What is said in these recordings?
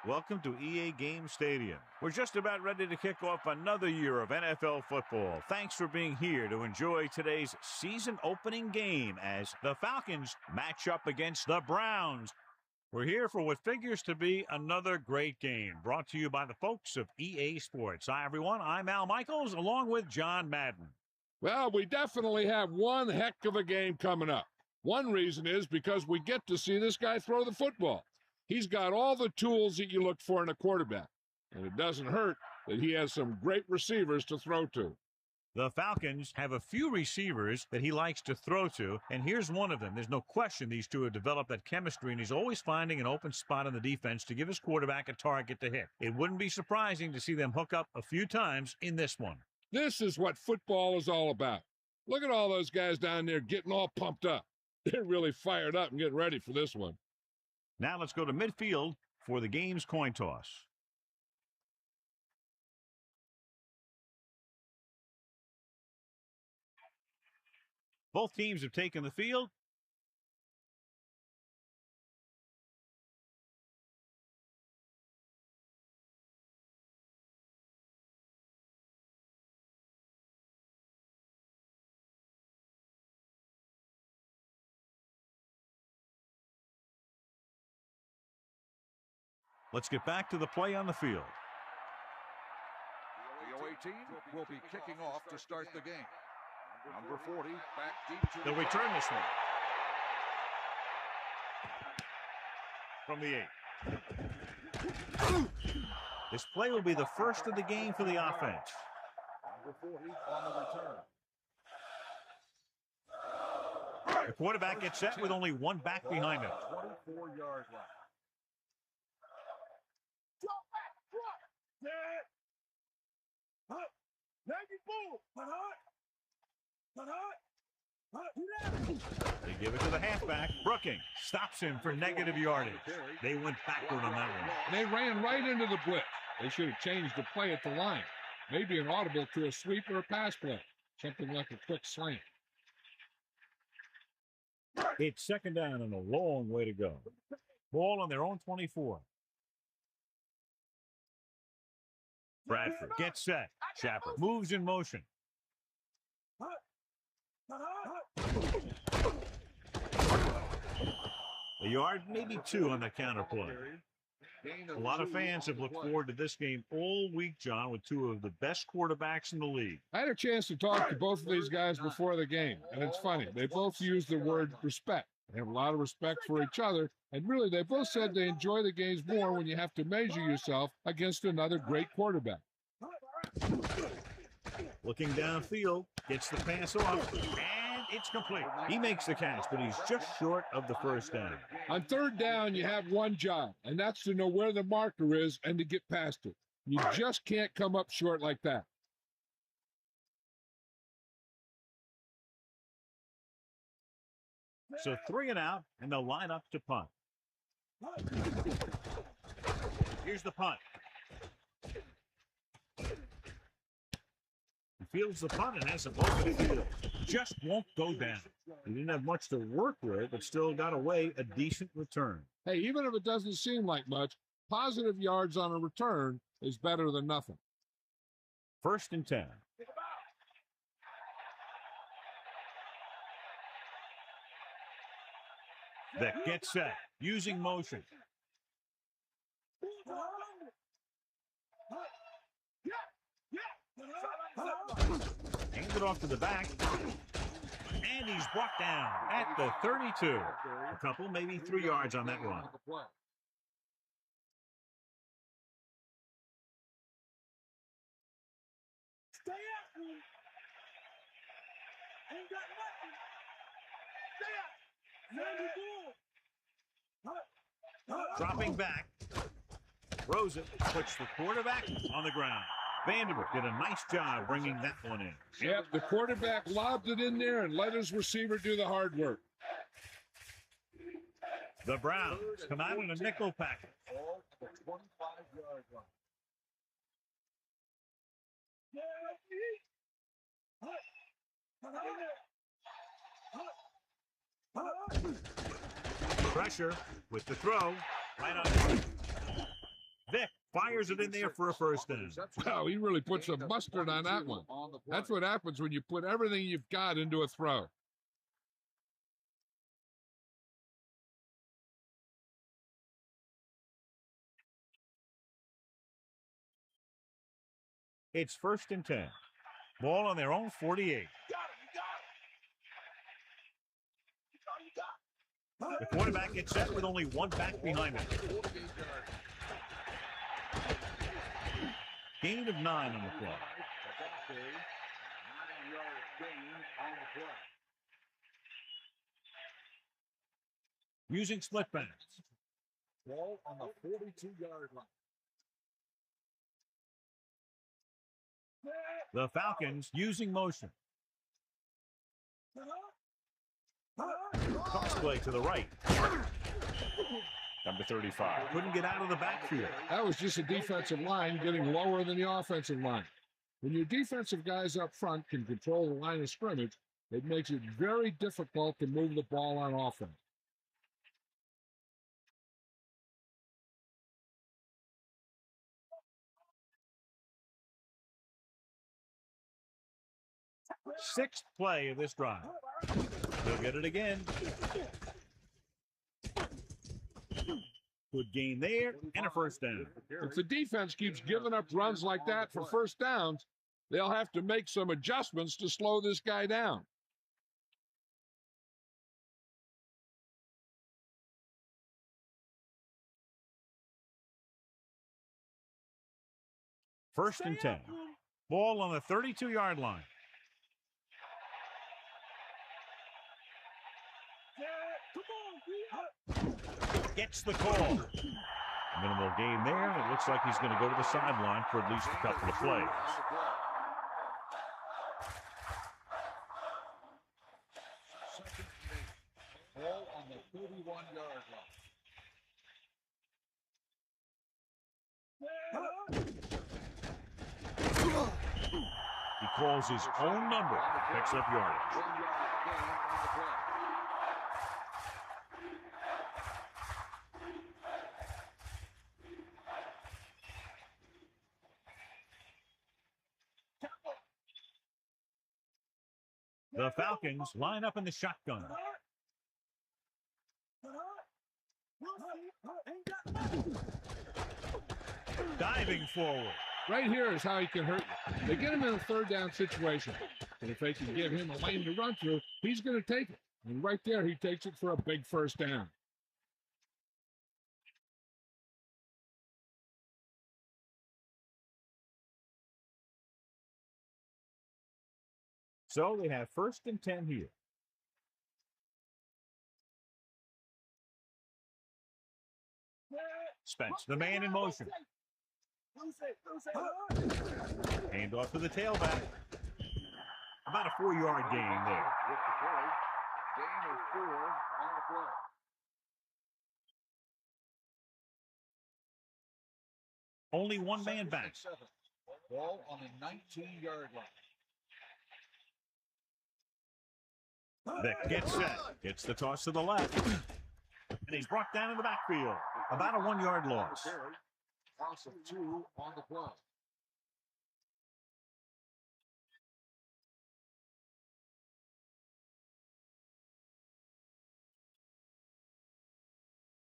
Welcome to EA Game Stadium. We're just about ready to kick off another year of NFL football. Thanks for being here to enjoy today's season opening game as the Falcons match up against the Browns. We're here for what figures to be another great game, brought to you by the folks of EA Sports. Hi, everyone. I'm Al Michaels, along with John Madden. Well, we definitely have one heck of a game coming up. One reason is because we get to see this guy throw the football. He's got all the tools that you look for in a quarterback, and it doesn't hurt that he has some great receivers to throw to. The Falcons have a few receivers that he likes to throw to, and here's one of them. There's no question these two have developed that chemistry, and he's always finding an open spot in the defense to give his quarterback a target to hit. It wouldn't be surprising to see them hook up a few times in this one. This is what football is all about. Look at all those guys down there getting all pumped up. They're really fired up and getting ready for this one. Now let's go to midfield for the game's coin toss. Both teams have taken the field. Let's get back to the play on the field. The away team will be kicking off to start the game. Number 40, back deep to They'll return this one. From the 8. This play will be the first of the game for the offense. number 40 on the return. The quarterback gets set with only one back behind him. 24-yard line. They give it to the halfback. Brooking stops him for negative yardage. They went backward on that one. They ran right into the blitz. They should have changed the play at the line. Maybe an audible to a sweep or a pass play. Something like a quick slant. It's second down and a long way to go. Ball on their own 24. Bradford gets set. Shepard moves in motion. A yard, maybe two on the counter play. A lot of fans have looked forward to this game all week, John, with two of the best quarterbacks in the league. I had a chance to talk to both of these guys before the game, and it's funny. They both use the word respect. They have a lot of respect for each other, and really, they both said they enjoy the games more when you have to measure yourself against another great quarterback. Looking downfield, gets the pass off, and it's complete. He makes the catch, but he's just short of the first down. On third down, you have one job, and that's to know where the marker is and to get past it. You just can't come up short like that. So 3 and out, and they'll line up to punt. Here's the punt. He fields the punt and has a ball in the field. Just won't go down. He didn't have much to work with, but still got away a decent return. Hey, even if it doesn't seem like much, positive yards on a return is better than nothing. 1st and 10. That gets set, using motion. Hands it off to the back. And he's brought down at the 32. A couple, maybe 3 yards on that run. Stay after him. Ain't got nothing. Stay out. Dropping back. Throws it, puts the quarterback on the ground. Vanderbilt did a nice job bringing that one in. Yep, the quarterback lobbed it in there and let his receiver do the hard work. The Browns come out in a nickel package. All the 25-yard line. Pressure with the throw. Right on. fires it in there for a first down. Wow, he really put some mustard on that one. That's what happens when you put everything you've got into a throw. It's 1st and 10. Ball on their own 48. The quarterback gets set with only one back behind him. Gain of 9 on the play. Using split backs. Ball on the 42-yard line. The Falcons using motion. Toss play to the right. Number 35. Couldn't get out of the backfield. That was just a defensive line getting lower than the offensive line. When your defensive guys up front can control the line of scrimmage, it makes it very difficult to move the ball on offense. Sixth play of this drive. They'll get it again. Good gain there and a first down. If the defense keeps giving up runs like that for first downs, they'll have to make some adjustments to slow this guy down. First and 10. Ball on the 32-yard line. Gets the call. Minimal gain there, and it looks like he's going to go to the sideline for at least a couple of plays. Ball on the 31-yard line. He calls his own number, picks up yardage. The Falcons line up in the shotgun. Diving forward. Right here is how he can hurt you. They get him in a third down situation. And if they can give him a lane to run through, he's going to take it. And right there, he takes it for a big first down. So they have 1st and 10 here. Spence, the man in motion. Hand off to the tailback. About a 4-yard gain there. With the play, gain of 4 on the play. Only one man back. Ball on the 19-yard line. Vick gets set. Gets the toss to the left. And he's brought down in the backfield. About a 1-yard loss. Loss of 2 on the play.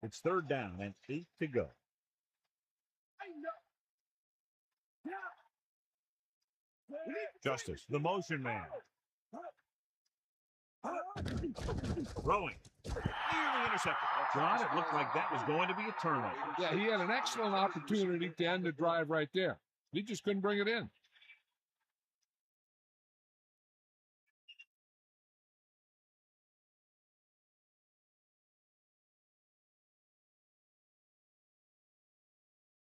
It's 3rd down and 8 to go. Justice, the motion man. Throwing. Nearly intercepted. John, it looked like that was going to be a turnover. Yeah, he had an excellent opportunity to end the drive right there. He just couldn't bring it in.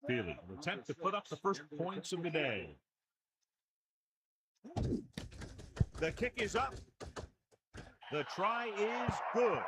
Feely will attempt to put up the first points of the day. The kick is up. The try is good.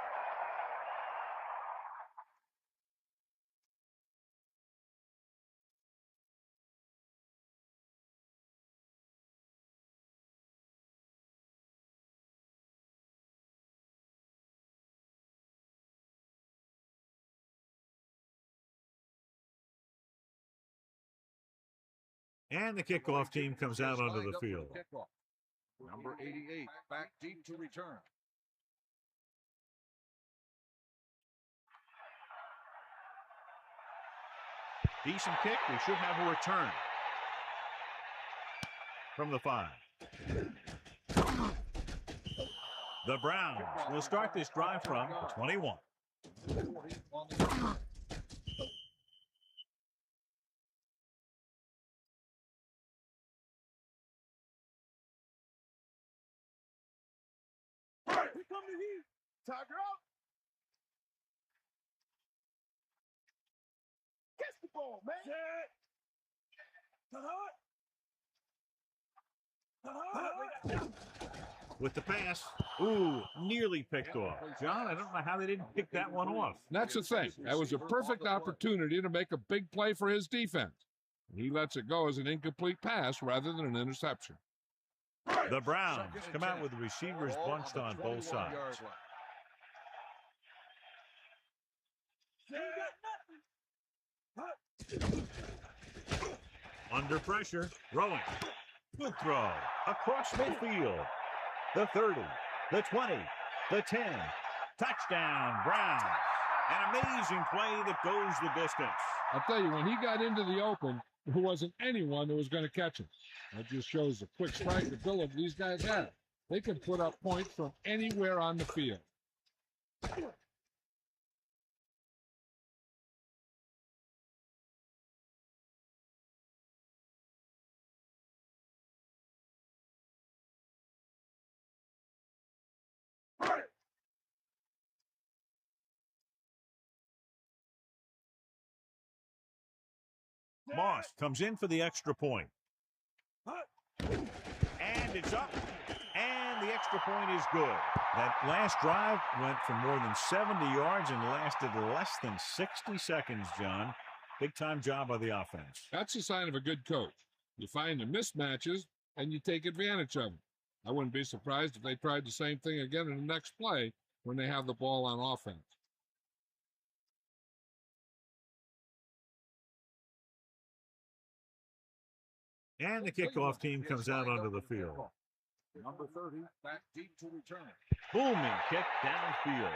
And the kickoff team comes out onto the field. Number 88, back deep to return. Decent kick. We should have a return from the 5. The Browns will start this drive from the 21. Here come the heat. Tiger out. Catch the ball, man. With the pass. Ooh, nearly picked off. John, I don't know how they didn't pick that one off. That's the thing. That was a perfect opportunity to make a big play for his defense. He lets it go as an incomplete pass rather than an interception. The Browns come out with the receivers bunched on both sides. Under pressure, throwing. Good throw. Across midfield. The 30, the 20, the 10. Touchdown, Browns. An amazing play that goes the distance. I'll tell you, when he got into the open, there wasn't anyone that was going to catch him. That just shows the quick strike ability these guys have. They can put up points from anywhere on the field. Moss comes in for the extra point. And it's up. And the extra point is good. That last drive went for more than 70 yards and lasted less than 60 seconds, John. Big-time job by the offense. That's a sign of a good coach. You find the mismatches, and you take advantage of them. I wouldn't be surprised if they tried the same thing again in the next play when they have the ball on offense. And the kickoff team comes out onto the field. Number 30, back deep to return. Booming kick downfield.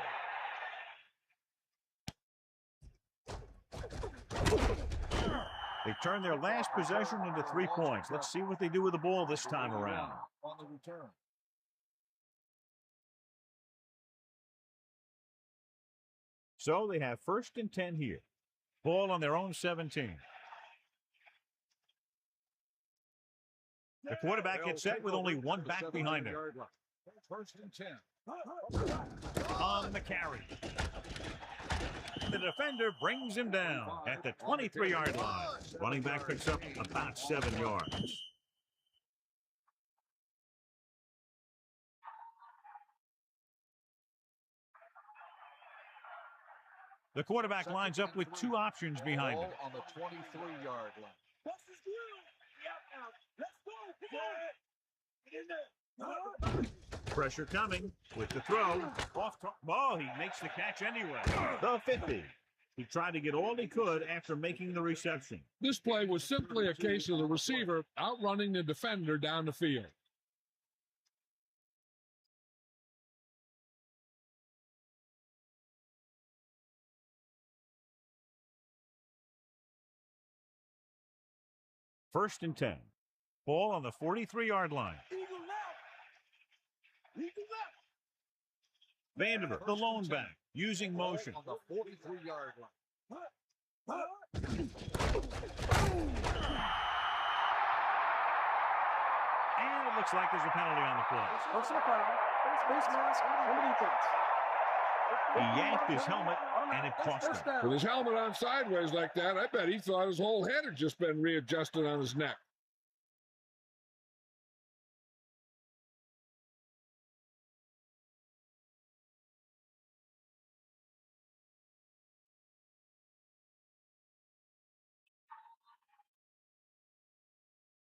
They turn their last possession into 3 points. Let's see what they do with the ball this time around. On the return. So they have 1st and 10 here. Ball on their own 17. The quarterback gets set with only one back behind him. 1st and 10. On the carry. The defender brings him down at the 23-yard line. Running back picks up about 7 yards. The quarterback lines up with 2 options behind him. On the 23-yard line. What's this deal? Yeah, let's go. Get in there. Pressure coming with the throw. Oh, he makes the catch anyway. The 50. He tried to get all he could after making the reception. This play was simply a case of the receiver outrunning the defender down the field. First and 10. Ball on the 43-yard line. Vanderbilt, the lone back, using motion. On the 43-yard line. And it looks like there's a penalty on the play. Personal foul. Face mask on the defense. He yanked his helmet, and it cost him. With his helmet on sideways like that, I bet he thought his whole head had just been readjusted on his neck.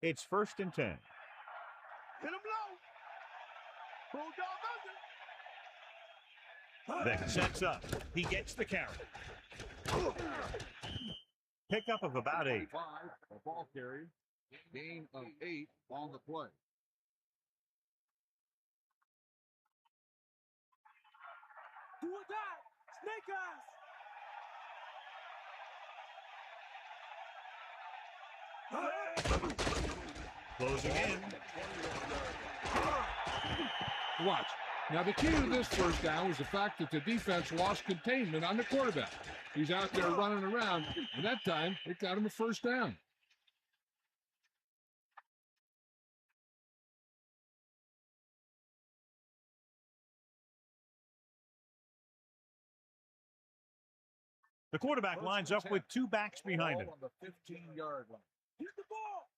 It's 1st and 10. Hit him low. Bulldog under. Vick sets up. He gets the carry. Pickup of about 8. The ball carry Gain of 8 on the play. Do or die. Snake eyes. Closing in. Watch. Now, the key to this first down was the fact that the defense lost containment on the quarterback. He's out there running around, and that time, it got him a first down. The quarterback lines up with 2 backs behind him. On the 15-yard line. Here's the ball.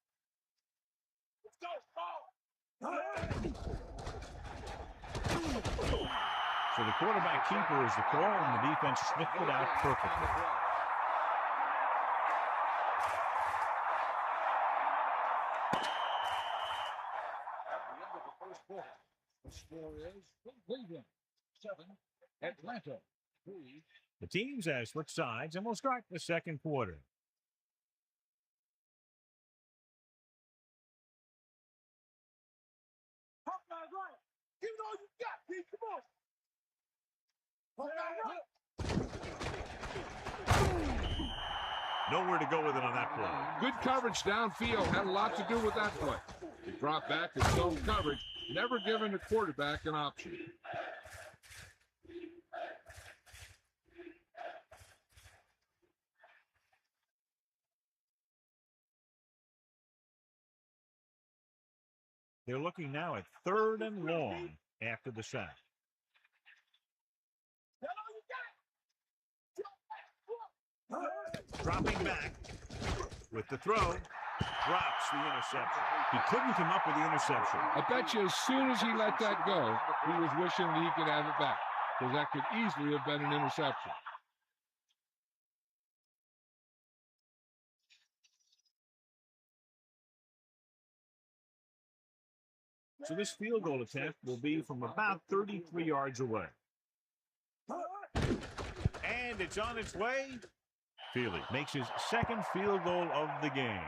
Let's go. Ball. So the quarterback keeper is the call, and the defense sniffed it out perfectly. At the end of the first quarter, the score is Cleveland 7, Atlanta 3. The teams have switched sides, and we'll start the second quarter. Hawkeye right. Give it all you got, Pete. Come on. Hawkeye right. Nowhere to go with it on that play. Good coverage downfield had a lot to do with that play. He dropped back in zone coverage, never giving the quarterback an option. They're looking now at 3rd and long after the sack. Dropping back with the throw, drops the interception. He couldn't come up with the interception. I bet you as soon as he let that go, he was wishing that he could have it back, because that could easily have been an interception. So this field goal attempt will be from about 33 yards away. And it's on its way. Feely makes his 2nd field goal of the game.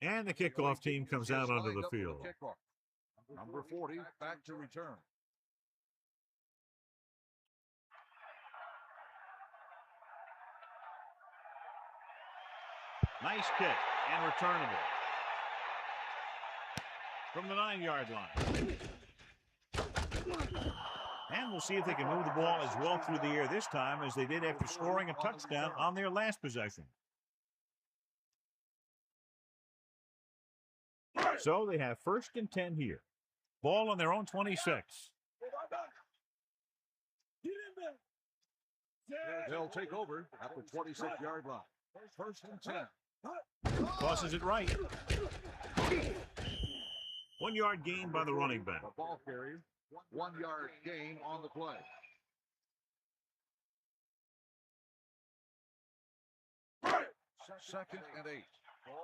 And the kickoff team comes out onto the field. Number 40 back to return. Nice kick and returnable. From the 9-yard line. And we'll see if they can move the ball as well through the air this time as they did after scoring a touchdown on their last possession. So they have 1st and 10 here. Ball on their own 26. They'll take over at the 26-yard line. 1st and 10. Tosses it right. 1-yard gain by the running back. The ball carrier, 1-yard gain on the play. Second and 8.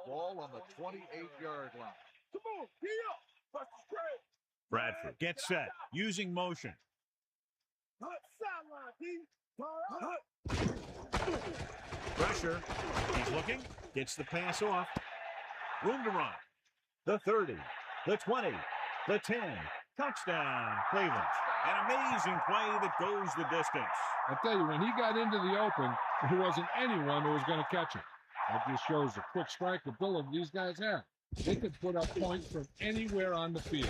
Ball on the 28-yard line. Come on, get up. Bust the spread. Bradford gets set, using motion. Sideline, D. Pressure. He's looking. Gets the pass off. Room to run. The 30. The 20. The 10. Touchdown, Cleveland. An amazing play that goes the distance. I tell you, when he got into the open, there wasn't anyone who was going to catch him. That just shows the quick strike ability these guys have. They could put up points from anywhere on the field.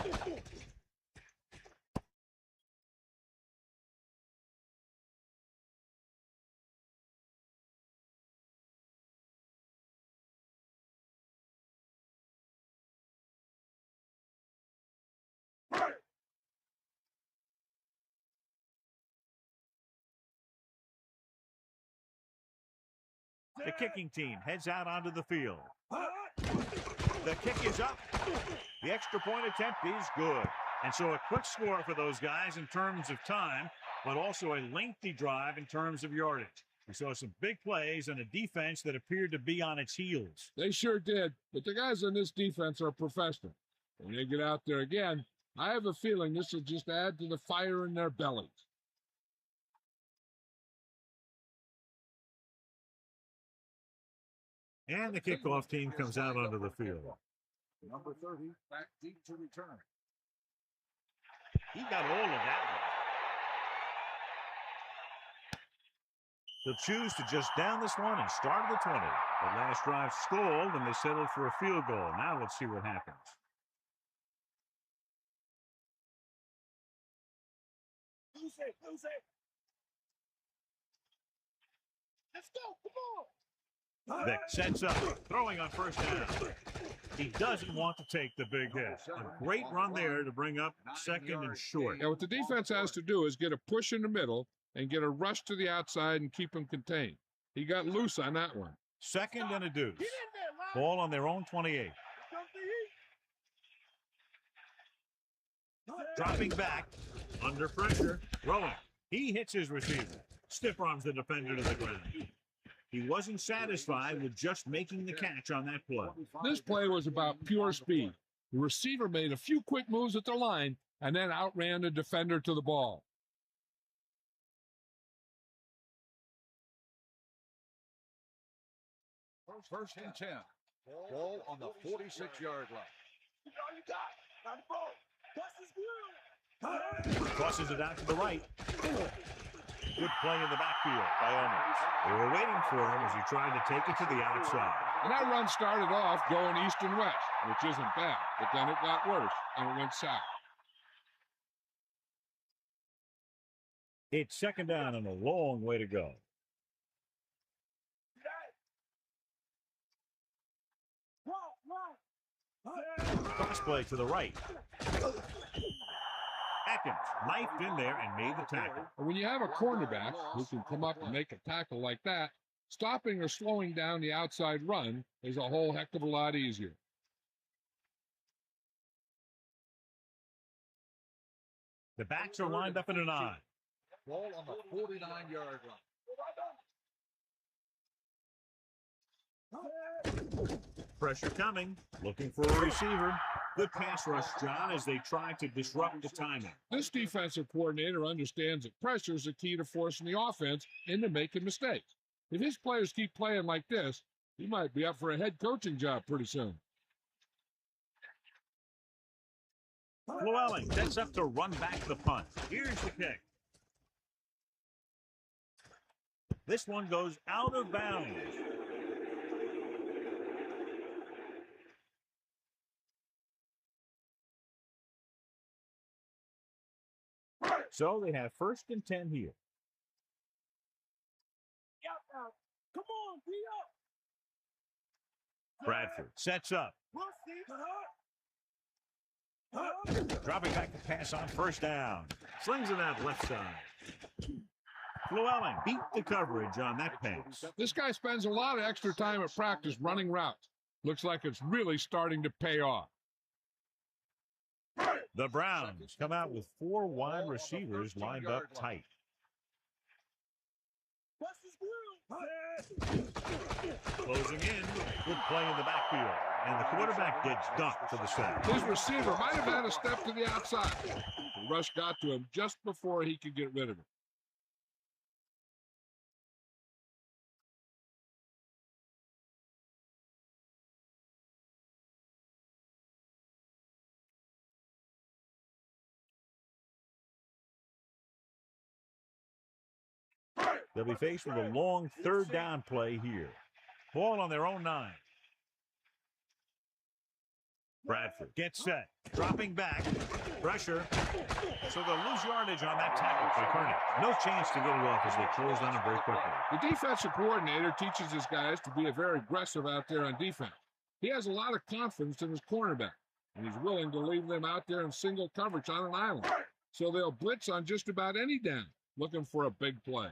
The kicking team heads out onto the field. The kick is up. The extra point attempt is good. And so a quick score for those guys in terms of time. but also a lengthy drive in terms of yardage. We saw some big plays and a defense that appeared to be on its heels. They sure did, but the guys on this defense are professional. When they get out there again, I have a feeling this will just add to the fire in their bellies. And the kickoff team comes out onto the field. Number 30, back deep to return. He got all of that one. They'll choose to just down this one and start at the 20. The last drive stalled, and they settled for a field goal. Now let's see what happens. Lose it. Let's go. Come on. Vic sets up, throwing on first down. He doesn't want to take the big hit. A great run there to bring up second and short. Now, what the defense has to do is get a push in the middle and get a rush to the outside and keep him contained. He got loose on that one. Second and a deuce. Get in there, Ryan. Ball on their own 28. Dropping back, under pressure, throwing. He hits his receiver. Stiff arms the defender to the ground. He wasn't satisfied with just making the catch on that play. This play was about pure speed. The receiver made a few quick moves at the line and then outran the defender to the ball. First and 10. Ball on the 46-yard line. You know you got it. Now the ball. Bust his wheel. Crosses it out to the right. Good play in the backfield by Owens. They were waiting for him as he tried to take it to the outside. And that run started off going east and west, which isn't bad, but then it got worse and it went south. It's second down and a long way to go. Cross play to the right. Atkins knifed in there and made the tackle. When you have a cornerback who can come up and make a tackle like that, stopping or slowing down the outside run is a whole heck of a lot easier. The backs are lined up in an eye. Ball on the 49-yard line. Pressure coming. Looking for a receiver. Good pass rush, John, as they try to disrupt the timing. This defensive coordinator understands that pressure is the key to forcing the offense into making mistakes. If his players keep playing like this, he might be up for a head coaching job pretty soon. Llewellyn sets up to run back the punt. Here's the kick. This one goes out of bounds. So they have first and 10 here. Come on, be up. Bradford sets up. Dropping back the pass on first down. Slings it out left side. Llewellyn beat the coverage on that pass. This guy spends a lot of extra time at practice running routes. Looks like it's really starting to pay off. The Browns come out with 4 wide receivers lined up tight. Closing in, good play in the backfield, and the quarterback gets dumped to the side. His receiver might have had a step to the outside. The rush got to him just before he could get rid of it. They'll be faced with a long third down play here. Ball on their own 9. Bradford gets set, dropping back, pressure. So they'll lose yardage on that tackle by Kearney. No chance to get it off as they close on him very quickly. The defensive coordinator teaches his guys to be very aggressive out there on defense. He has a lot of confidence in his cornerback, and he's willing to leave them out there in single coverage on an island. So they'll blitz on just about any down, looking for a big play.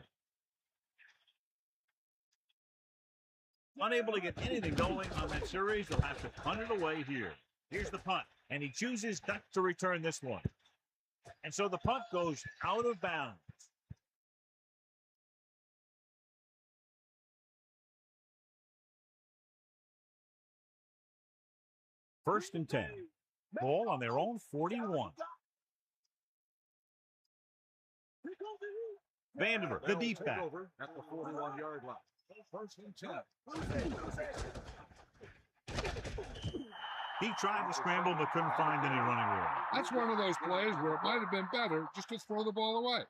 Unable to get anything going on that series, they'll have to punt it away here. Here's the punt, and he chooses not to return this one. And so the punt goes out of bounds. First and 10. Ball on their own 41. Vanderbilt, the deep back. At the 41-yard line. First and 10. He tried to scramble but couldn't find any running room. That's one of those plays where it might have been better just to throw the ball away.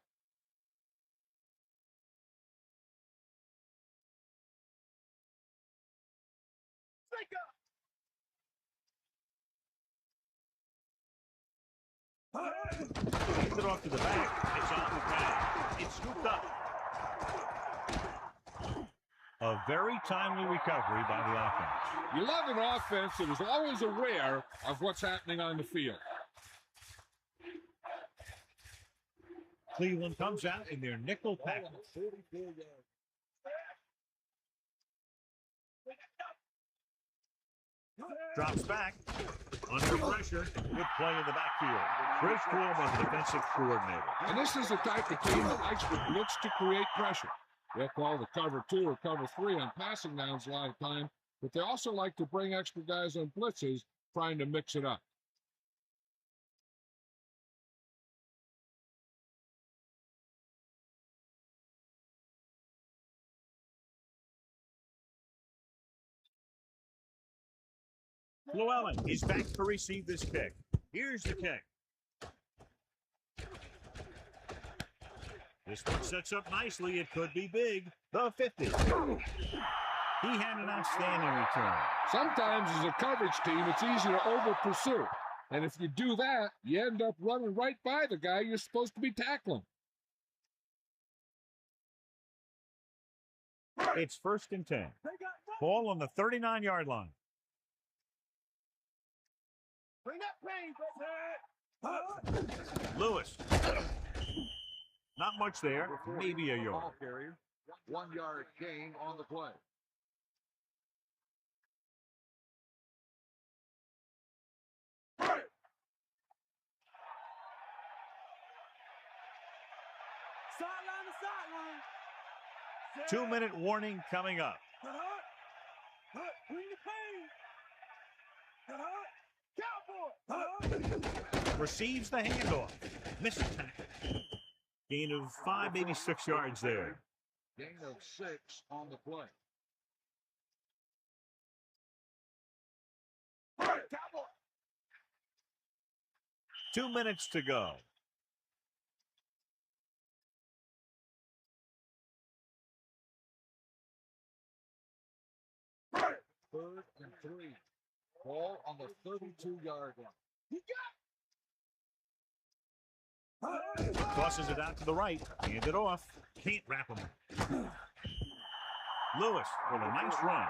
Hands it off to the back. It's on the ground. It's scooped up. A very timely recovery by the offense. You love an offense that is always aware of what's happening on the field. Cleveland comes out in their nickel package. Drops back. Under pressure. Good play in the backfield. Great form on the defensive coordinator. And this is the type of team that likes to blitz to create pressure. They'll call the cover 2 or cover 3 on passing downs a lot of time, but they also like to bring extra guys on blitzes, trying to mix it up. Llewellyn, he's back to receive this kick. Here's the kick. This one sets up nicely. It could be big. The 50. He had an outstanding return. Sometimes as a coverage team, it's easy to over-pursue. And if you do that, you end up running right by the guy you're supposed to be tackling. It's first and 10. Ball on the 39-yard line. Bring that pain, Lewis. Not much there. Maybe a yard. Ball carrier. 1 yard gain on the play. Sideline to sideline. 2-minute warning coming up. Bring the pain. Cowboy. Receives the handoff. Misses tackle. Gain of 5, maybe 6 yards there. Gain of 6 on the play. Cowboy. 2 minutes to go. Third and 3. Ball on the 32-yard line. Tosses it out to the right. Hand it off. Can't wrap him. Lewis with a nice run.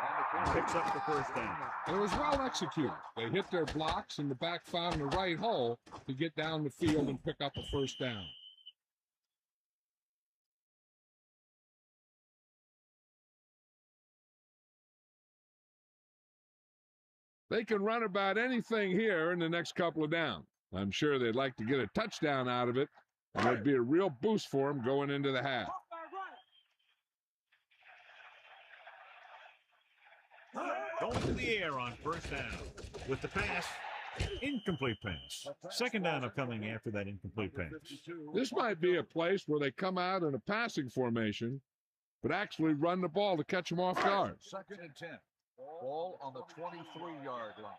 Picks up the first down. And it was well executed. They hit their blocks and the back found the right hole to get down the field and pick up a first down. They can run about anything here in the next couple of downs. I'm sure they'd like to get a touchdown out of it, and it'd be a real boost for them going into the half. Going to the air on first down. With the pass, incomplete pass. Second down coming after that incomplete pass. This might be a place where they come out in a passing formation, but actually run the ball to catch them off guard. Second and 10. Ball on the 23-yard line.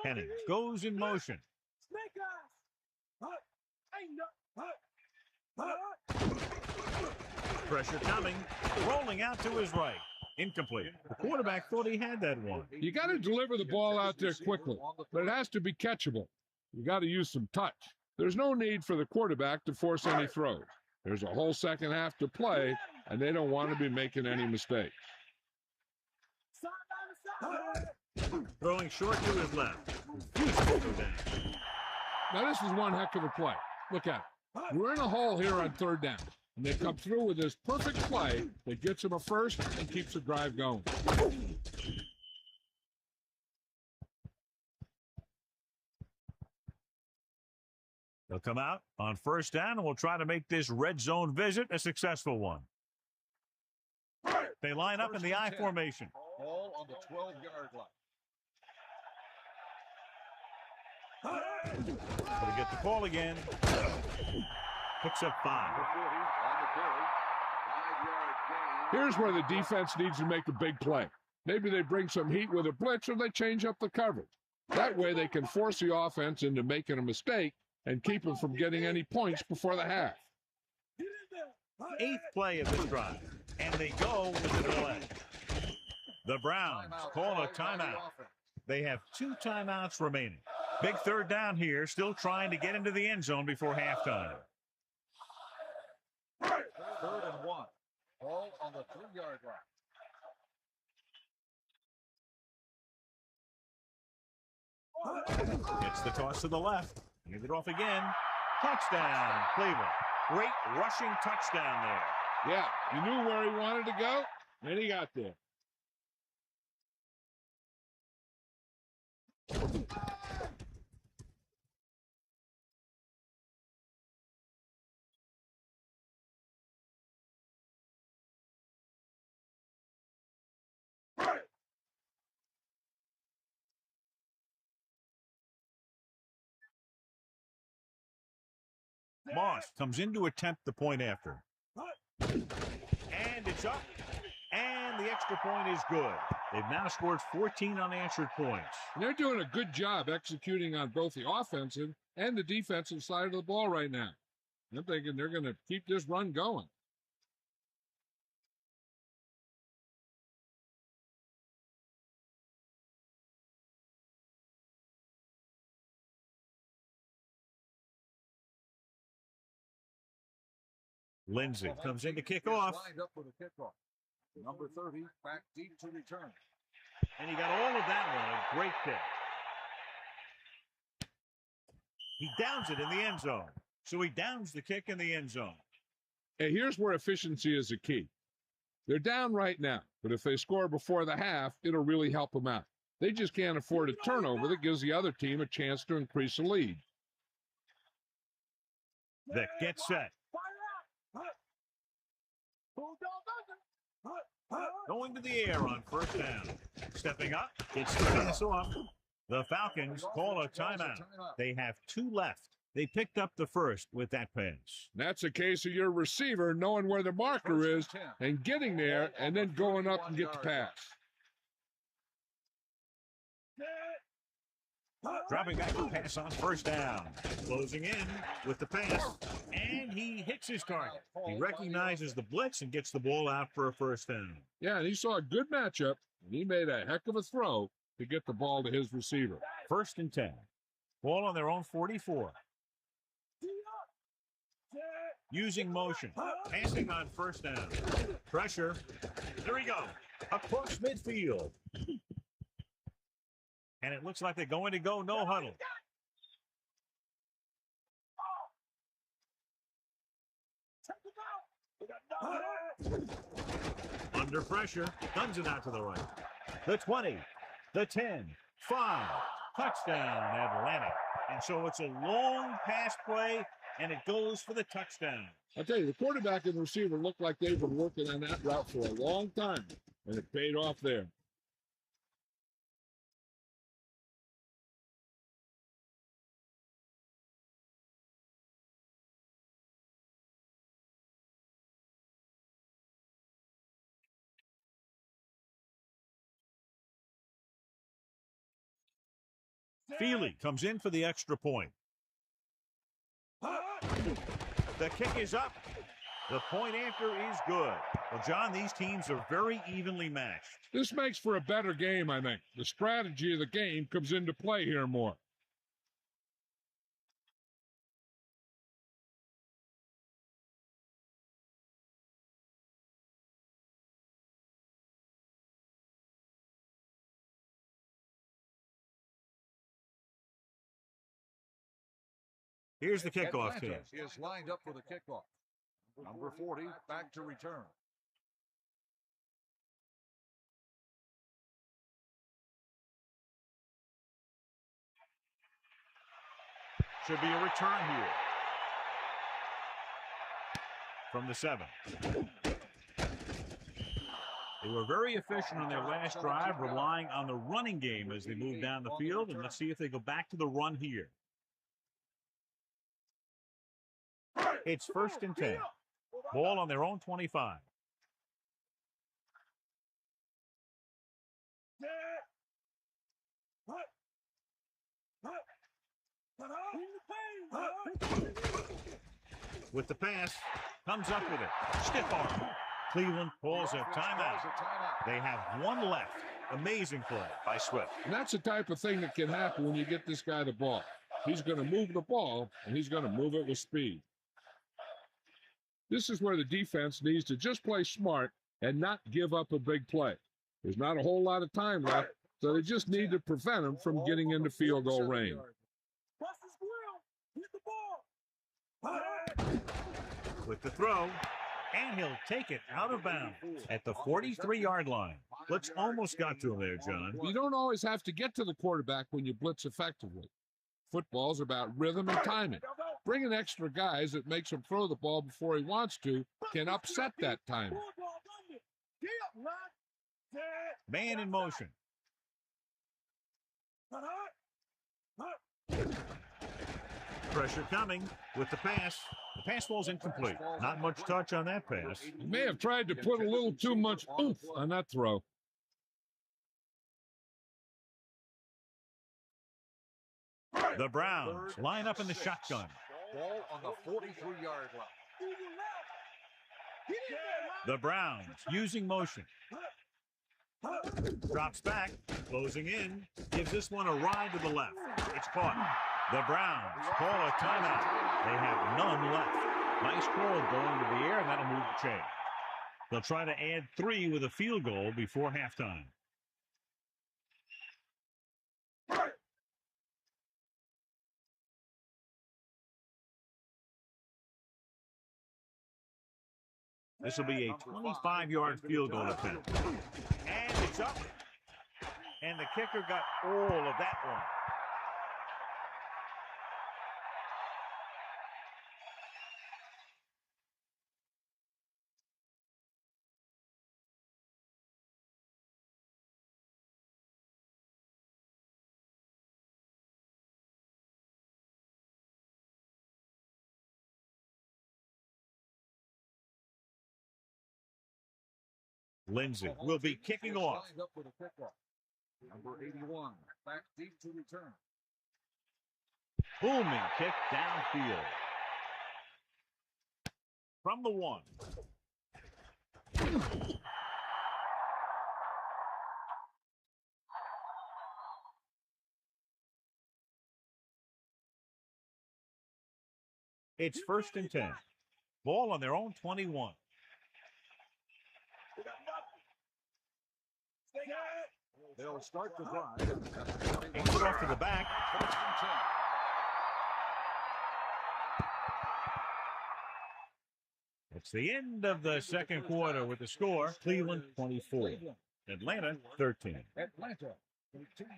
Henning goes in motion. Pressure coming. Rolling out to his right. Incomplete. The quarterback thought he had that one. You got to deliver the ball out there quickly, but it has to be catchable. You got to use some touch. There's no need for the quarterback to force any throws. There's a whole second half to play, and they don't want to be making any mistakes. Throwing short to his left. Refuses to go down. Now, this is one heck of a play. Look at it. We're in a hole here on third down, and they come through with this perfect play that gets them a first and keeps the drive going. They'll come out on first down, and we'll try to make this red zone visit a successful one. They line up in the I formation. Ball on the 12-yard line. Gonna get the call again. Picks up 5. The 40 on the carry. 5-yard gain. Here's where the defense needs to make a big play. Maybe they bring some heat with a blitz or they change up the coverage. That way they can force the offense into making a mistake and keep them from getting any points before the half. 8th play of this drive, and they go with the delay. The Browns call a timeout. They have 2 timeouts remaining. Big 3rd down here, still trying to get into the end zone before halftime. 3rd and 1. Ball on the 3-yard line. Gets the toss to the left. Give it off again. Touchdown, Cleveland. Great rushing touchdown there. Yeah, he knew where he wanted to go, and he got there. Moss comes in to attempt the point after. And it's up. And the extra point is good. They've now scored 14 unanswered points. They're doing a good job executing on both the offensive and the defensive side of the ball right now. I'm thinking they're going to keep this run going. Lindsey comes in to kick off. Lined up for the kickoff. Number 30 back deep to return. And he got all of that one. A great kick. He downs it in the end zone. So he downs the kick in the end zone. And here's where efficiency is the key. They're down right now, but if they score before the half, it'll really help them out. They just can't afford a turnover that gives the other team a chance to increase the lead. Vic gets set. Going to the air on 1st down. Stepping up, gets the pass off. The Falcons call a timeout. They have 2 left. They picked up the first with that pass. That's a case of your receiver knowing where the marker is and getting there and then going up and get the pass. Dropping back to pass on 1st down. Closing in with the pass. And he hits his target. He recognizes the blitz and gets the ball out for a 1st down. Yeah, and he saw a good matchup, and he made a heck of a throw to get the ball to his receiver. 1st and 10. Ball on their own 44. Using motion. Passing on 1st down. Pressure. There we go. Across midfield. And it looks like they're going to go no huddle. Under pressure. Guns it out to the right. The 20. The 10. 5. Touchdown, Atlanta. And so it's a long pass play, and it goes for the touchdown. I'll tell you, the quarterback and the receiver looked like they've been working on that route for a long time, and it paid off there. Feely comes in for the extra point. The kick is up. The point after is good. Well, John, these teams are very evenly matched. This makes for a better game, I think. The strategy of the game comes into play here more. Here's the kickoff team. Is lined up for the kickoff. Number 40 back to return. Should be a return here. From the 7. They were very efficient on their last drive, relying on the running game as they move down the field. And let's see if they go back to the run here. It's 1st and 10. Ball on their own 25. With the pass, comes up with it. Stiff arm. Cleveland calls a timeout. They have one left. Amazing play by Swift. And that's the type of thing that can happen when you get this guy the ball. He's going to move the ball, and he's going to move it with speed. This is where the defense needs to just play smart and not give up a big play. There's not a whole lot of time left, so they just need to prevent him from getting into field goal range. With the throw, and he'll take it out of bounds at the 43-yard line. Blitz almost got to him there, John. You don't always have to get to the quarterback when you blitz effectively. Football's about rhythm and timing. Bringing extra guys that makes him throw the ball before he wants to can upset that timing. Man in motion. Pressure coming with the pass. The pass ball's incomplete. Not much touch on that pass. He may have tried to put a little too much oomph on that throw. The Browns line up in the shotgun. Ball on the 43-yard line. The Browns using motion. Drops back, closing in, gives this one a ride to the left. It's caught. The Browns call a timeout. They have none left. Nice call going to the air, and that'll move the chain. They'll try to add 3 with a field goal before halftime. This will be a 25-yard field goal attempt. And it's up. And the kicker got all of that one. Lindsay will be kicking off. Number 81, back deep to return. Booming kick downfield. From the 1. It's 1st and 10. Ball on their own 21. They'll start the drive. Hands it off to the back. It's the end of the second quarter with the score, Cleveland 24, Atlanta 13. Atlanta 13.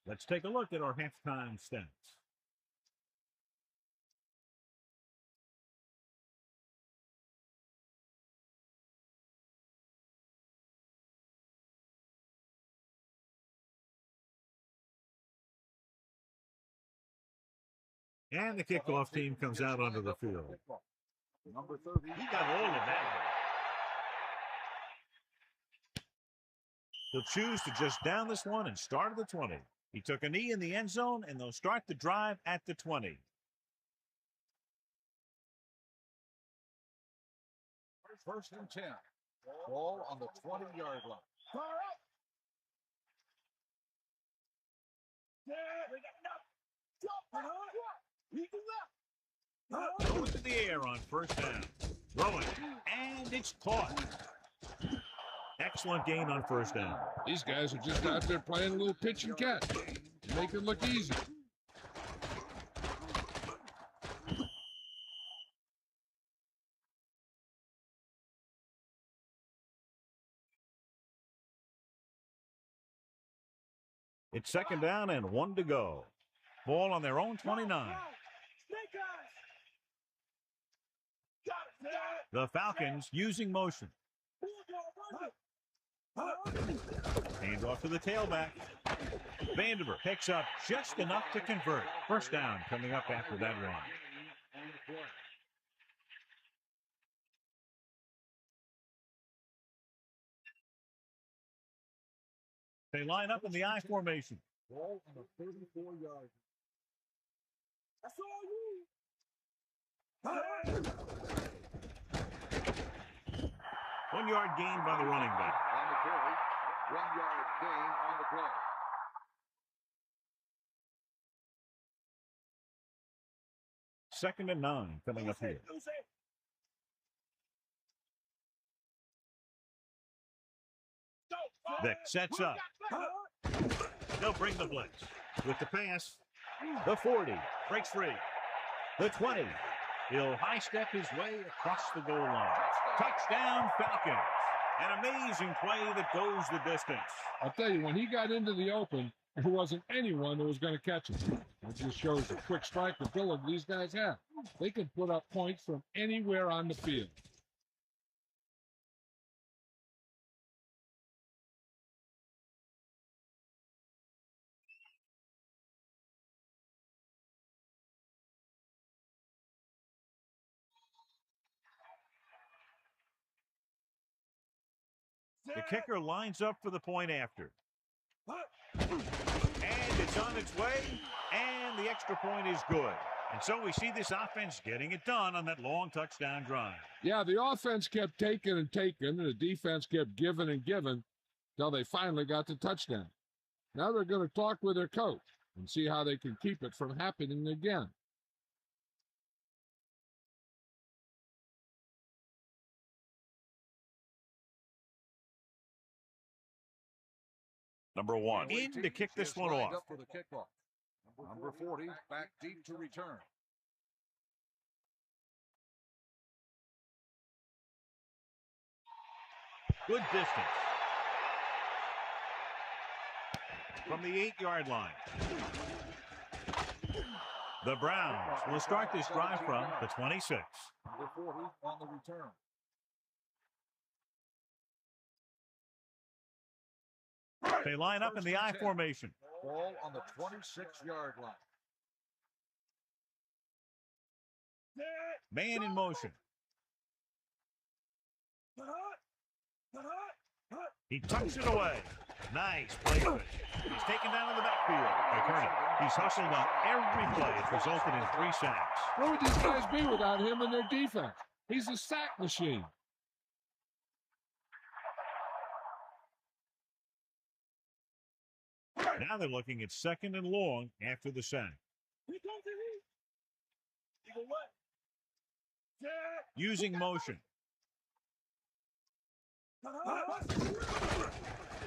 Let's take a look at our halftime stats. And the kickoff team comes out onto the field. Number 30. He got all of that. He'll choose to just down this one and start at the 20. He took a knee in the end zone, and they'll start the drive at the 20. First and 10. Ball on the 20-yard line. Goes to the air on first down. Throwing, and it's caught. Excellent gain on first down. These guys are just out there playing a little pitch and catch. Make it look easy. It's 2nd down and 1 to go. Ball on their own 29. The Falcons using motion. Hand off to the tailback. Vanderbilt picks up just enough to convert. First down coming up after that run. They line up in the I formation. Ball on the 34-yard. That's all you. 1 yard gain by the running back. On the carry, 1 yard gain on the play. Second and 9 coming up here. Vic sets up. They'll bring the blitz. With the pass, the 40 breaks free. The 20. He'll high step his way across the goal line. Touchdown, Falcons. An amazing play that goes the distance. I'll tell you, when he got into the open, there wasn't anyone that was going to catch him. It just shows the quick strike ability these guys have. They can put up points from anywhere on the field. The kicker lines up for the point after. And it's on its way, and the extra point is good. And so we see this offense getting it done on that long touchdown drive. Yeah, the offense kept taking and taking, and the defense kept giving and giving until they finally got the touchdown. Now they're going to talk with their coach and see how they can keep it from happening again. Number 1 in to kick this one off. Up for the kickoff. Number 40 back deep to return. Good distance. From the 8-yard line. The Browns will start this drive from the 26. Number 40 on the return. They line up in the I formation. Ball on the 26-yard line. Man in motion. He tucks it away. Nice play. He's taken down in the backfield by Kernan. He's hustled on every play. It's resulted in 3 sacks. Where would these guys be without him and their defense? He's a sack machine. Now they're looking at second and long after the sack. Using motion.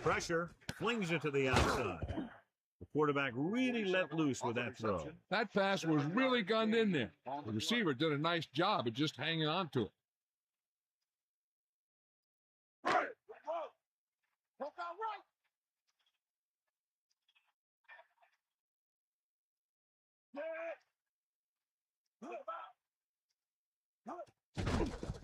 Pressure, flings it to the outside. The quarterback really let loose with that throw. That pass was really gunned in there. The receiver did a nice job of just hanging on to it.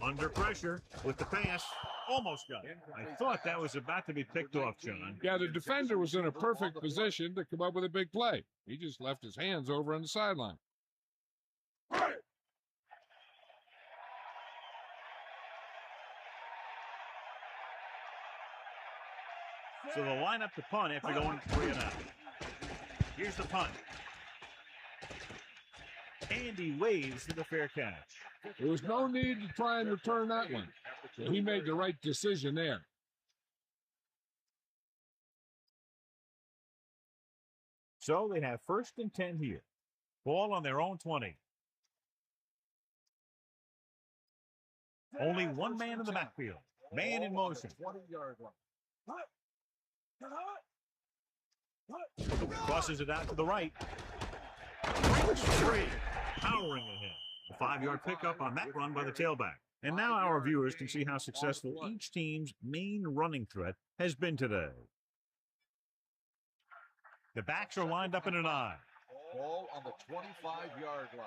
Under pressure with the pass. Almost got it. I thought that was about to be picked off, John. Yeah, the defender was in a perfect position to come up with a big play. He just left his hands over on the sideline. So they'll line up to punt after going 3 and out. Here's the punt. And he waves for the fair catch. There was no need to try and return that one. So he made the right decision there. So they have 1st and 10 here. Ball on their own 20. Only one man in the backfield. Man in motion. 20-yard line. Crosses it out to the right. Breaks free. Powering ahead. A 5-yard pickup on that run by the tailback. And now our viewers can see how successful each team's main running threat has been today. The backs are lined up in an I. Ball on the 25-yard line.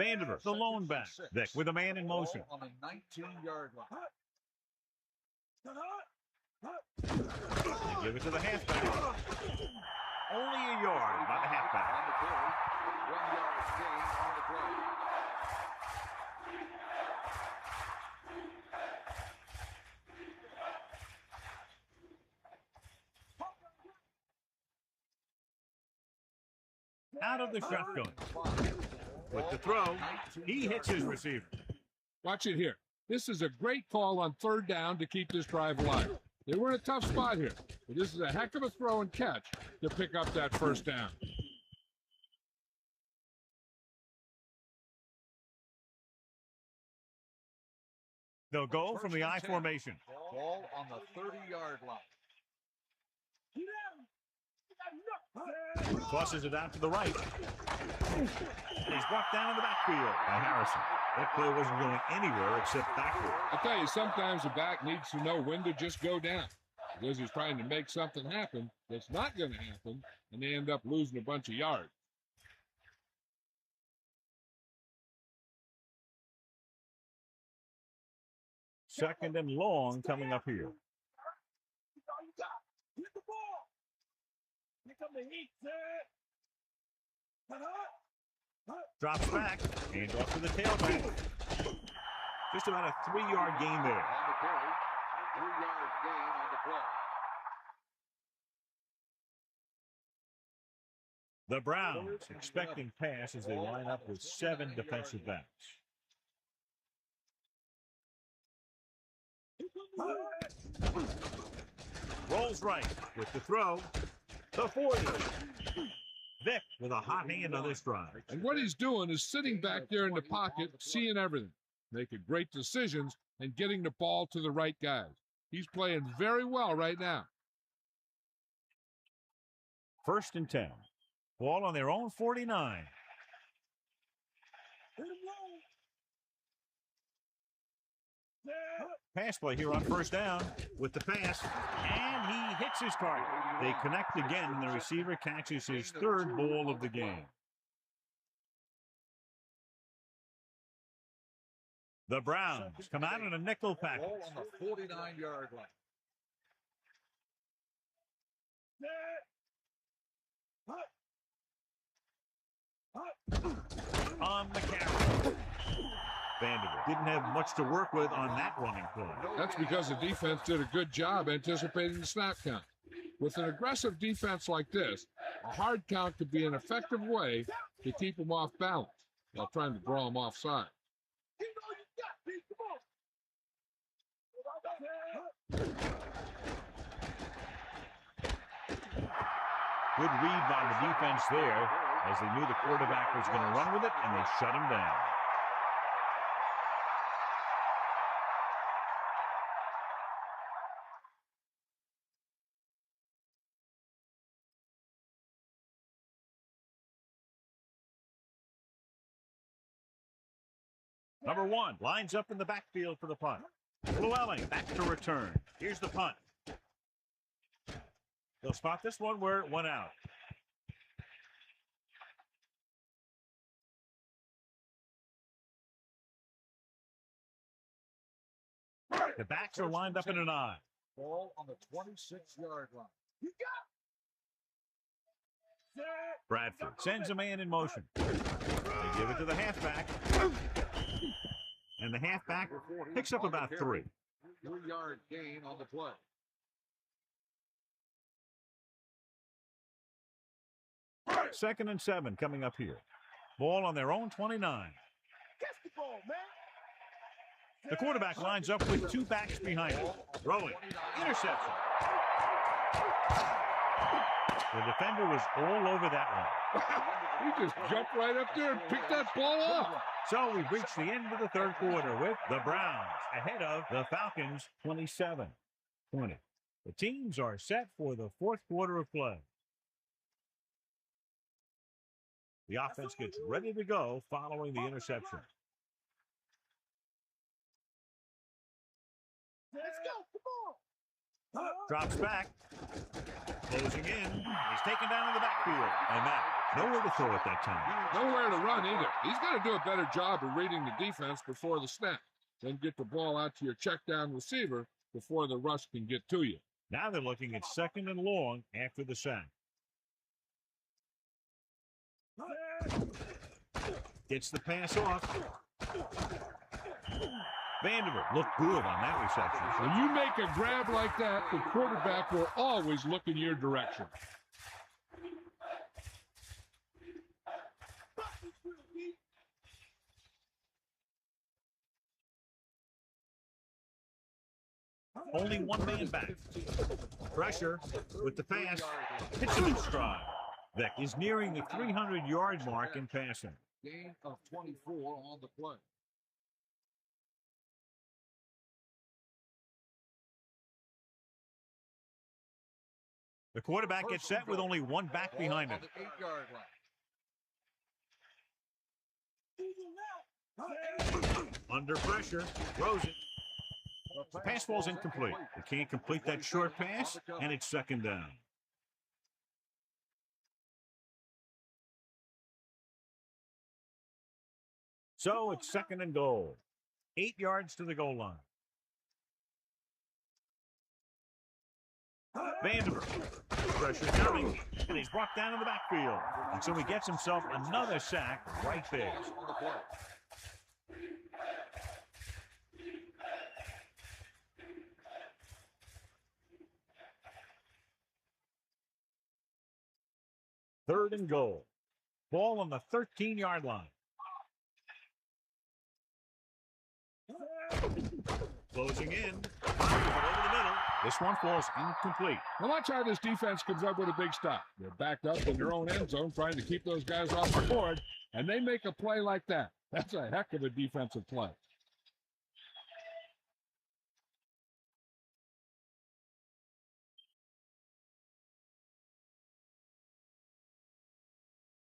Vanderbilt, the lone back. Vick with a man in motion. On the 19-yard line. They give it to the halfback. Only a yard by the halfback. On the carry. 1 yard gain on the play. Out of the shotgun. With the throw, he hits his receiver. Watch it here. This is a great call on third down to keep this drive alive. They were in a tough spot here, but this is a heck of a throw and catch to pick up that first down. They'll go from the I formation. Ball on the 30-yard line. Tosses it out to the right. He's brought down in the backfield by Harrison. That play wasn't going anywhere except backward. I tell you, sometimes the back needs to know when to just go down because he's trying to make something happen that's not going to happen, and they end up losing a bunch of yards. Second and long coming up here. Drops back, hand off to the tailback. Just about a 3-yard gain there. On the carry. 3-yard gain on the play. The Browns expecting pass as they line up with 7 defensive backs. Rolls right with the throw. The 40. Vick with a hot hand on this drive. And what he's doing is sitting back there in the pocket, seeing everything, making great decisions, and getting the ball to the right guys. He's playing very well right now. First and 10. Ball on their own 49. Pass play here on first down with the pass, and he hits his target. They connect again, and the receiver catches his 3rd ball of the game. The Browns come out in a nickel package. Ball on the 49-yard line. On the carry. Vanderbilt didn't have much to work with on that running play. That's because the defense did a good job anticipating the snap count. With an aggressive defense like this, a hard count could be an effective way to keep them off balance while trying to draw them offside. Good read by the defense there as they knew the quarterback was going to run with it, and they shut him down. Number 1 lines up in the backfield for the punt. Llewellyn back to return. Here's the punt. They'll spot this one where it went out. The backs are lined up in an I. Ball on the 26-yard line. Bradford sends a man in motion. They give it to the halfback. And the halfback picks up about 3. 3-yard gain on the play. Second and 7 coming up here. Ball on their own 29. The quarterback lines up with 2 backs behind him. Throwing. Interception. The defender was all over that one. He just jumped right up there and picked that ball up. So we've reached the end of the 3rd quarter with the Browns ahead of the Falcons 27-20. The teams are set for the 4th quarter of play. The offense gets ready to go following the interception. Let's go, come on. Drops back. Closing in. He's taken down in the backfield. And that Nowhere to throw at that time. Nowhere to run either. He's got to do a better job of reading the defense before the snap. Then get the ball out to your check down receiver before the rush can get to you. Now they're looking at 2nd and long after the sack. Gets the pass off. Vanderbilt looked good on that reception. When you make a grab like that, the quarterback will always look in your direction. Only one man back. Pressure with the pass. Hits him in stride. Beck is nearing the 300-yard mark in passing. Gain of 24 on the play. The quarterback gets set with only one back behind him. On the 8-yard line. Under pressure, throws it. The pass ball's incomplete. They can't complete that short pass, and it's 2nd down. So it's 2nd and goal. 8 yards to the goal line. Vanderbilt. Pressure coming, and he's brought down in the backfield. And so he gets himself another sack right there. Third and goal. Ball on the 13-yard line. Closing in. Over the middle. This one falls incomplete. Now watch how this defense comes up with a big stop. They're backed up in their own end zone trying to keep those guys off the board, and they make a play like that. That's a heck of a defensive play.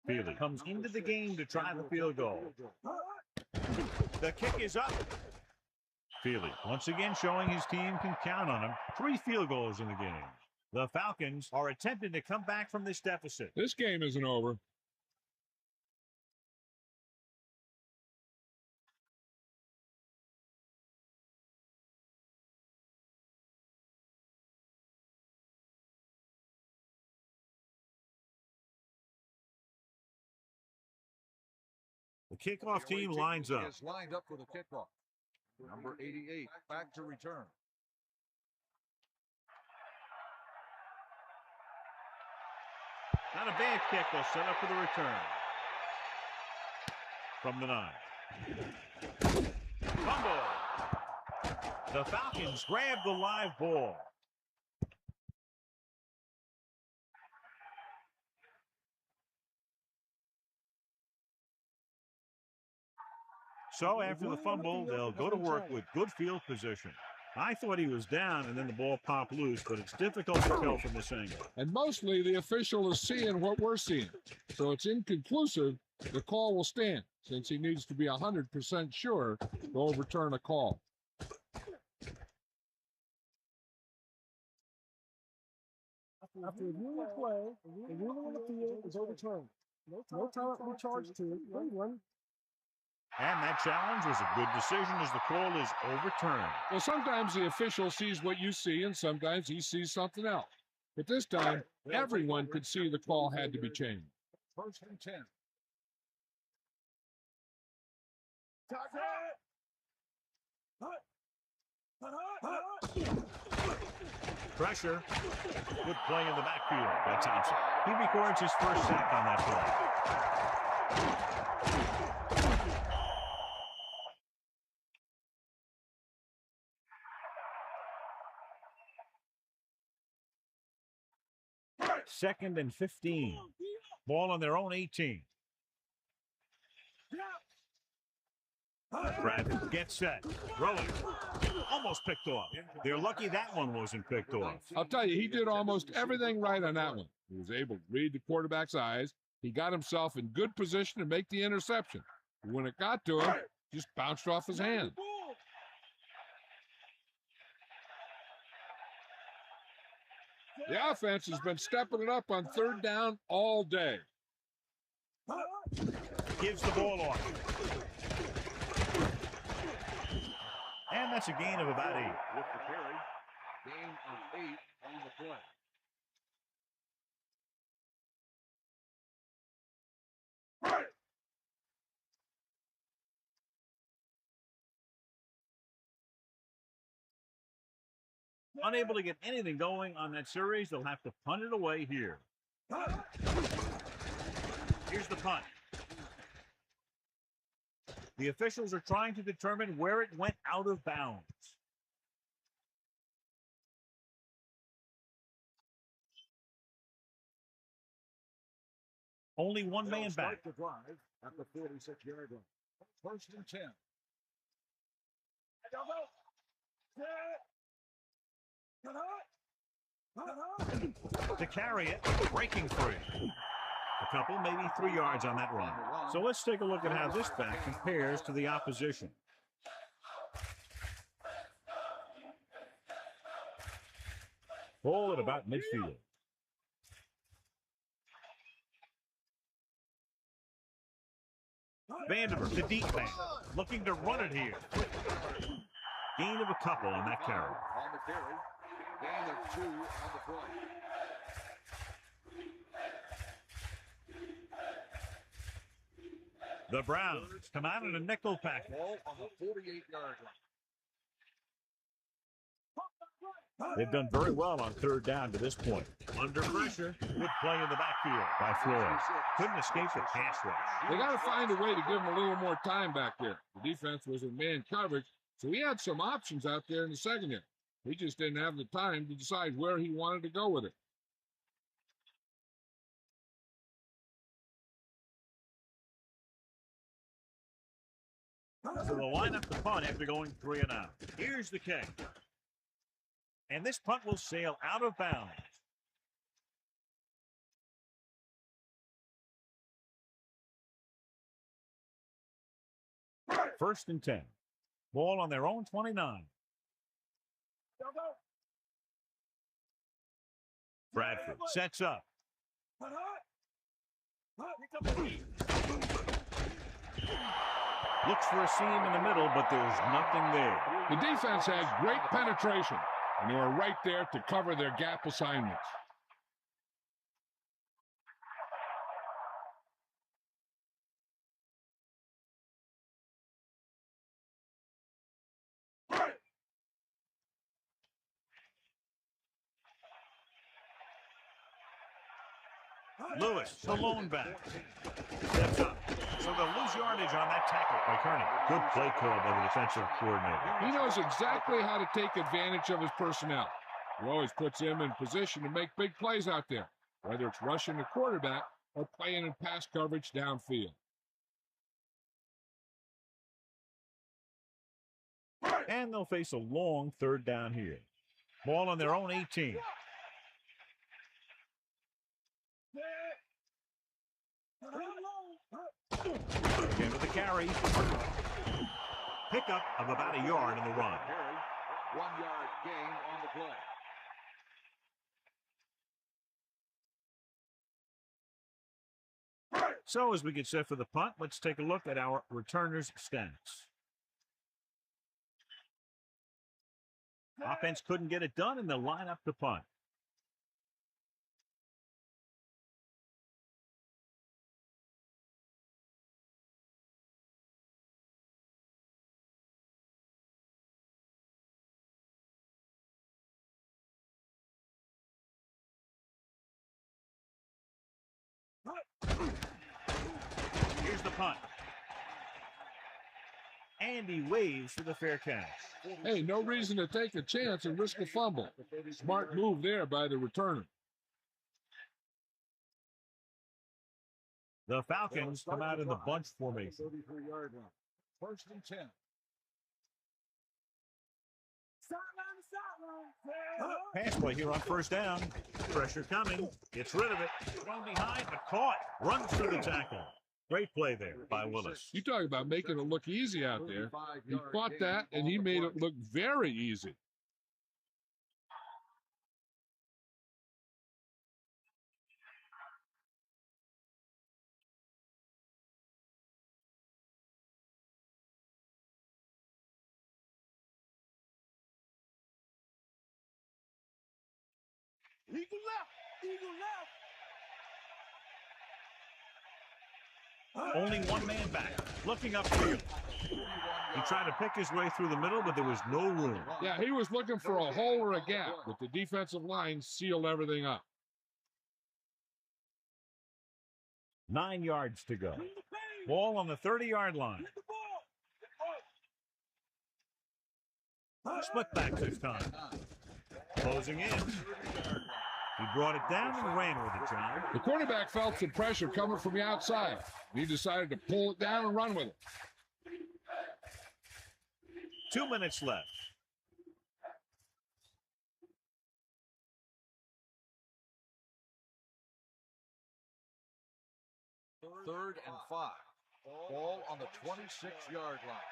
Feely comes into the game to try the field goal. The kick is up. Feely once again showing his team can count on him. 3 field goals in the game. The Falcons are attempting to come back from this deficit. This game isn't over. The kickoff team lines up. Is lined up for the kickoff. Number 88, back to return. Not a bad kick. They'll set up for the return. From the 9. Fumble. The Falcons grab the live ball. So after the fumble, they'll go to work with good field position. I thought he was down, and then the ball popped loose, but it's difficult to tell from this angle. And mostly the official is seeing what we're seeing. So it's inconclusive. The call will stand, since he needs to be 100% sure to overturn a call. After reviewing the play, the ruling on the field is overturned. No time to be charged to Cleveland. And that challenge was a good decision as the call is overturned. Well, sometimes the official sees what you see, and sometimes he sees something else. But this time, everyone could see the call had to be changed. 1st and 10. Pressure. Good play in the backfield by Thompson. He records his first sack on that play. Second and 15. Ball on their own 18. Bradford gets set. Throwing. Almost picked off. They're lucky that one wasn't picked off. I'll tell you, he did almost everything right on that one. He was able to read the quarterback's eyes. He got himself in good position to make the interception. When it got to him, just bounced off his hand. The offense has been stepping it up on 3rd down all day. Gives the ball off. And that's a gain of about 8. With the carry, gain of 8 on the play. Unable to get anything going on that series, they'll have to punt it away here. Here's the punt. The officials are trying to determine where it went out of bounds. Only one man back. The drive at the 46-yard line. First and 10. To carry it, breaking free. A couple, maybe 3 yards on that run. So let's take a look at how this back compares to the opposition. Ball at about midfield. Vanderbilt, the deep man, looking to run it here. Gain of a couple on that carry. On the carry, gain of 2 on the play. The Browns come out in a nickel package. Ball on the 48-yard line. They've done very well on third down to this point. Under pressure, good play in the backfield by Floyd. Couldn't escape the pass rush. They got to find a way to give him a little more time back there. The defense was in man coverage, so he had some options out there in the secondary. He just didn't have the time to decide where he wanted to go with it. So they'll line up the punt after going 3 and out. Here's the kick. And this punt will sail out of bounds. First and 10. Ball on their own 29. Bradford sets up. Looks for a seam in the middle, but there's nothing there. The defense had great penetration, and they were right there to cover their gap assignments. Lewis, the lone back. Steps up. So they'll lose yardage on that tackle by Kearney. Good play call by the defensive coordinator. He knows exactly how to take advantage of his personnel. He always puts him in position to make big plays out there, whether it's rushing the quarterback or playing in pass coverage downfield. And they'll face a long third down here. Ball on their own 18. Again with the carry. Pickup of about a yard in the run. 1-yard gain on the play. So as we get set for the punt, let's take a look at our returners' stats. Offense couldn't get it done, and they'll line up to punt. Here's the punt. And he waves for the fair catch. Hey, no reason to take a chance and risk a fumble. Smart move there by the returner. The Falcons come out in the bunch formation. 33-yard line. First and 10. Pass play here on first down. Pressure coming. Gets rid of it. Thrown behind, but caught. Runs through the tackle. Great play there by Willis. You talk about making it look easy out there. He caught that, and he made it look very easy. Eagle left. Eagle left. Only one man back, looking upfield. He tried to pick his way through the middle, but there was no room. Yeah, he was looking for a hole or a gap, but the defensive line sealed everything up. 9 yards to go. Ball on the 30-yard line. Split back this time. Closing in. He brought it down and ran with it, John. The quarterback felt some pressure coming from the outside. He decided to pull it down and run with it. 2 minutes left. Third and 5. Ball on the 26-yard line.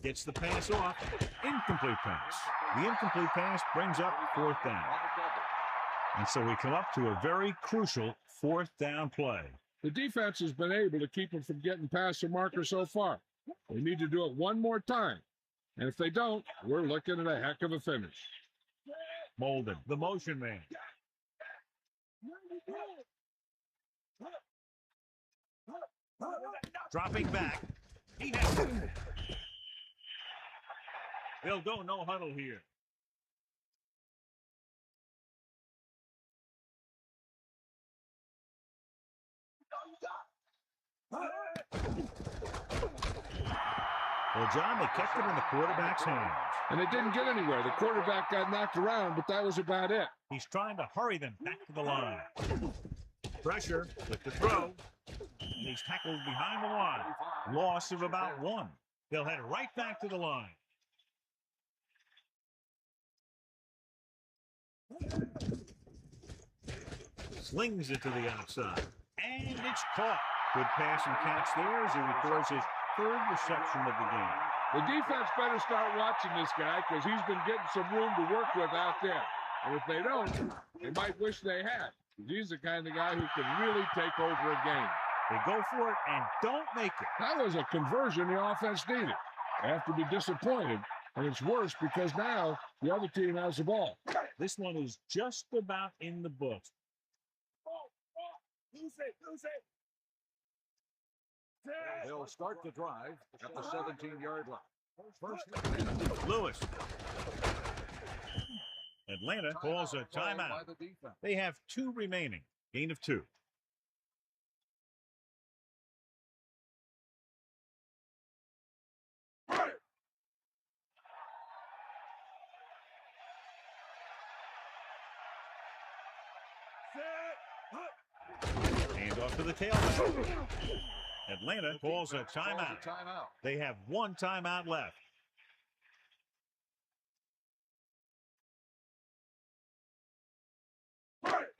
Gets the pass off. Incomplete pass. The incomplete pass brings up 4th down. And so we come up to a very crucial 4th down play. The defense has been able to keep them from getting past the marker so far. They need to do it one more time. And if they don't, we're looking at a heck of a finish. Molden, the motion man. Dropping back. He has it. They'll go no huddle here. Well, John, they kept it in the quarterback's hands. And it didn't get anywhere. The quarterback got knocked around, but that was about it. He's trying to hurry them back to the line. Pressure with the throw. And he's tackled behind the line. Loss of about 1. They'll head right back to the line. Slings it to the outside. And it's caught. Good pass and catch there as he records his 3rd reception of the game. The defense better start watching this guy because he's been getting some room to work with out there. And if they don't, they might wish they had. He's the kind of guy who can really take over a game. They go for it and don't make it. That was a conversion the offense needed. They have to be disappointed, and it's worse because now the other team has the ball. This one is just about in the books. They'll start the drive at the 17-yard line. First, Lewis. Atlanta calls a timeout. They have 2 remaining. Gain of 2. Hand off to the tailback. Atlanta calls a timeout. They have 1 timeout left.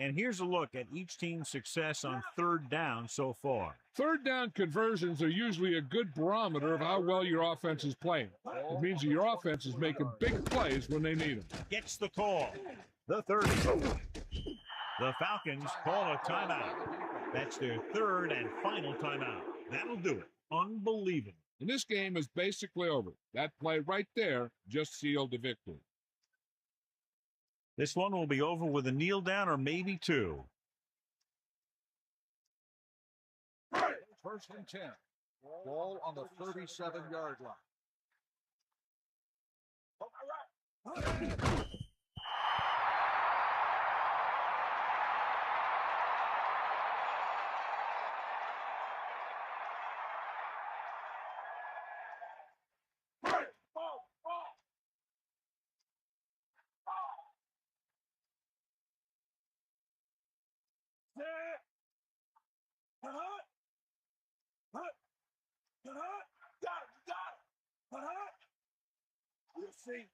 And here's a look at each team's success on 3rd down so far. 3rd down conversions are usually a good barometer of how well your offense is playing. It means that your offense is making big plays when they need them. Gets the call. The 30. The Falcons call a timeout. That's their 3rd and final timeout. That'll do it. Unbelievable. And this game is basically over. That play right there just sealed the victory. This one will be over with a kneel down or maybe 2. First and 10. Ball on the 37-yard line. See.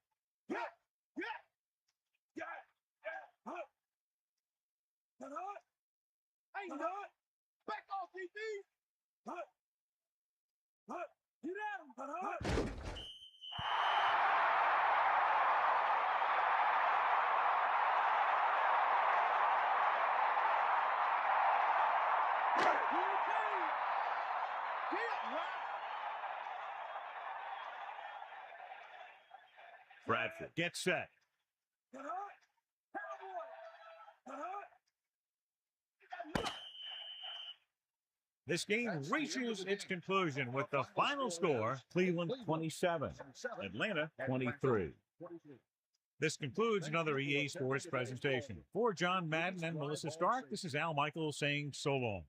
Hey, back off, DB. Get at him. Bradford gets set. This game reaches its conclusion with the final score, Cleveland 27, Atlanta 23. This concludes another EA Sports presentation. For John Madden and Melissa Stark, this is Al Michaels saying so long.